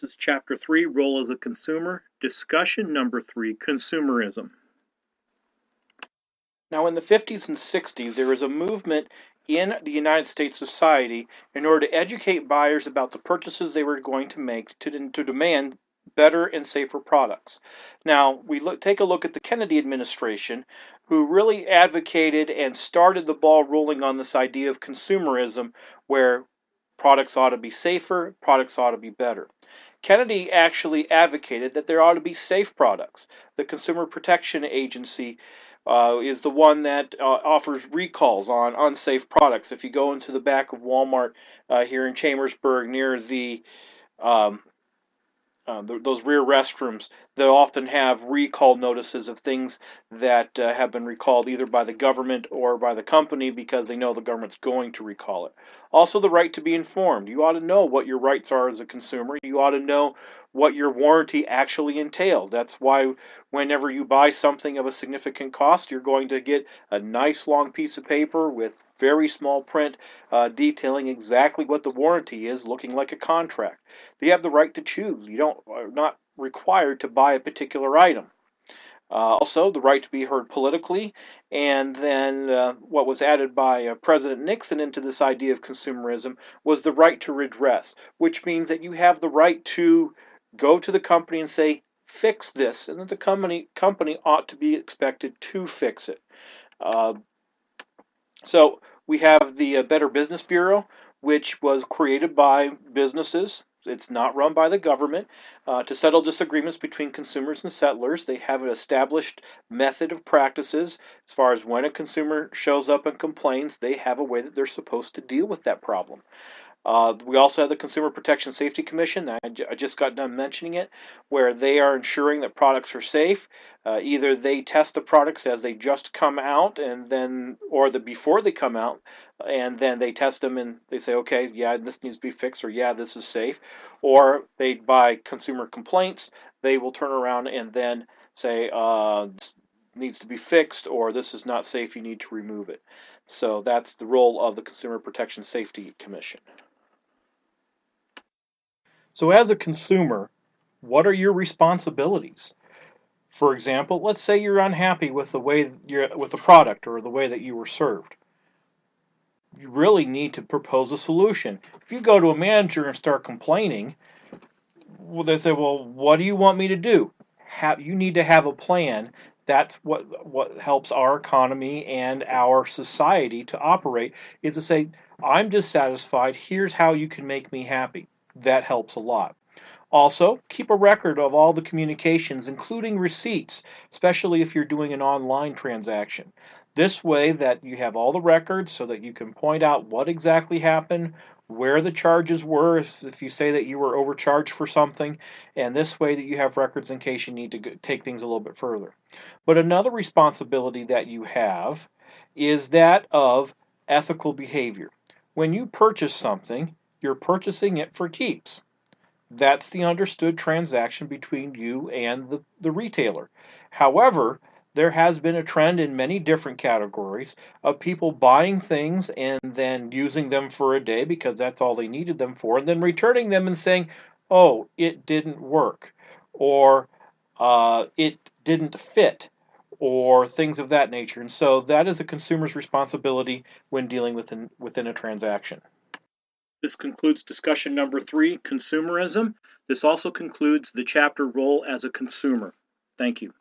is Chapter 3, Role as a Consumer. Discussion number 3, Consumerism. Now, in the 50s and 60s, there was a movement in the United States society in order to educate buyers about the purchases they were going to make to demand better and safer products. Now, take a look at the Kennedy administration, who really advocated and started the ball rolling on this idea of consumerism, where products ought to be safer, products ought to be better. Kennedy actually advocated that there ought to be safe products. The Consumer Protection Agency is the one that offers recalls on unsafe products. If you go into the back of Walmart here in Chambersburg near those rear restrooms, they'll often have recall notices of things that have been recalled either by the government or by the company because they know the government's going to recall it. Also, the right to be informed. You ought to know what your rights are as a consumer. You ought to know what your warranty actually entails. That's why whenever you buy something of a significant cost, you're going to get a nice long piece of paper with very small print detailing exactly what the warranty is, looking like a contract. You have the right to choose. Are not required to buy a particular item. Also, the right to be heard politically, and then what was added by President Nixon into this idea of consumerism was the right to redress, which means that you have the right to go to the company and say, fix this, and that the company ought to be expected to fix it. So we have the Better Business Bureau, which was created by businesses. It's not run by the government. To settle disagreements between consumers and settlers, they have an established method of practices. As far as when a consumer shows up and complains, they have a way that they're supposed to deal with that problem. We also have the Consumer Protection Safety Commission. I just got done mentioning it, where they are ensuring that products are safe. Either they test the products as they just come out, or before they come out, and then they test them and they say, okay, yeah, this needs to be fixed, or yeah, this is safe. Or by consumer complaints, they will turn around and then say, this needs to be fixed, or this is not safe, you need to remove it. So that's the role of the Consumer Protection Safety Commission. So as a consumer, what are your responsibilities? For example, let's say you're unhappy with with the product or the way that you were served. You really need to propose a solution. If you go to a manager and start complaining, well, they say, well, what do you want me to do? You need to have a plan. That's what helps our economy and our society to operate, is to say, I'm dissatisfied, here's how you can make me happy. That helps a lot. Also, keep a record of all the communications, including receipts, especially if you're doing an online transaction. This way that you have all the records so that you can point out what exactly happened, where the charges were, if you say that you were overcharged for something, and this way that you have records in case you need to take things a little bit further. But another responsibility that you have is that of ethical behavior. When you purchase something, you're purchasing it for keeps. That's the understood transaction between you and the retailer. However, there has been a trend in many different categories of people buying things and then using them for a day because that's all they needed them for, and then returning them and saying, oh, it didn't work, or it didn't fit, or things of that nature. And so that is a consumer's responsibility when dealing within a transaction. This concludes discussion number 3, consumerism. This also concludes the chapter Role as a Consumer. Thank you.